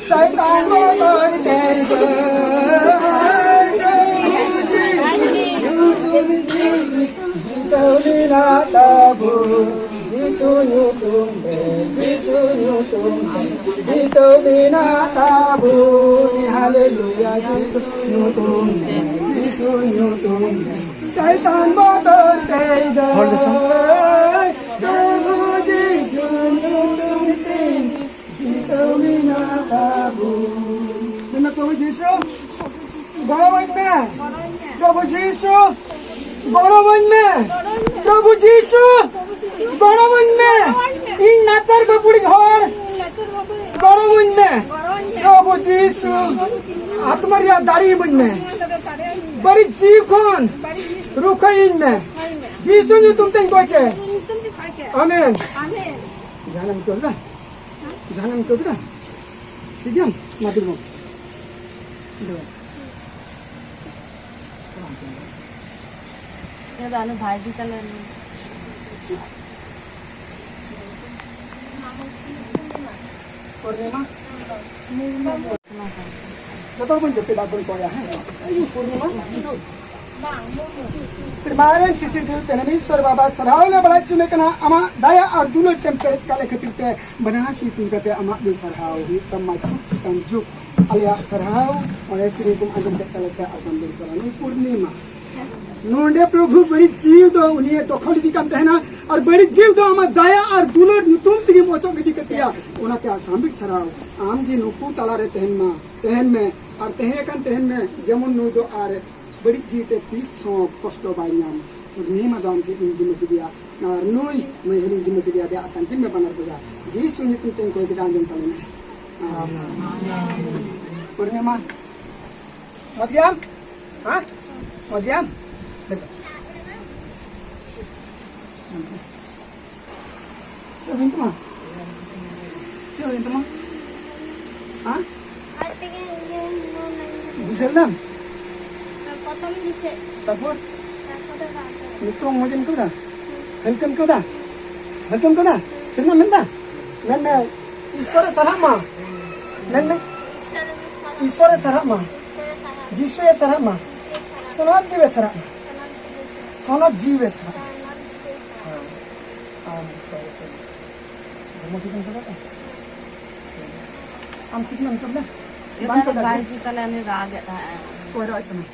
शैतान मोटर तेज जीतवलीला ताबू जीसुनु तुम्हे जीतवलीला ताबू हालेलुया जीसुनु तुम्हे शैतान मोटर तेज प्रभु जीसुनु तुम्हे जीतवलीला ताबू प्रभु जीसु बड़वन में प्रभु जीसु बड़वन में प्रभु जीसु बड़वन में इन नाचर बपुड़ी घर बड़वन में प्रभु जीसु आत्मरिया दाढ़ी मन में बड़ी जीव कौन रुकइन में जीसु ने तुम तें कोई के आमीन जानम को दा सिद्धियम मातुम ये दानु भाजी कलर पूर्णिमा जतो बन जपे दाबन कोया है पूर्णिमा श्रीमारन सिसी जो पेननी सर बाबा सरावले बड़ा चुने कना अमा दया और दुलो टेम्परेट काले खतिरते बना की तिंगते अमा दे सराव ही तम्मा चुक संजुक अलिया सराव और श्री कुम अंदर तलते असम दे सरानी पूर्णिमा नोंडे प्रभु बड़ी जीव दो उन्हें दखल दी काम है ना और बड़ी जीव दो हमार दया और दुलर तुम तिगी मोचो की कतिया ओना के आसामिक सराव आम की नुकु तला रे तहन में और तहन में जेमन नु दो आरे बड़ी जीते 30 कष्ट बाइयाम नी मदाम जी इंजिन में दिया और नुई मैं इंजिन में दिया दे अतन दिन में बनर बुझा जी सुनी तुम तें कोई दान जन तले आमीन पूर्णिमा मत गया हां मत गया Cewek itu mah, ah? Di Selam. Potong di sini. Takut? Itu ngojen kau dah, helkem kau dah, Selam mana? Mana? Isor sarama, mana? Isor sarama, Jisu sarama, sonat jiwa sarama, sonat jiwa sarama. हम सीखना मतलब ना ये तो भाजी colour में राग है कोई रात में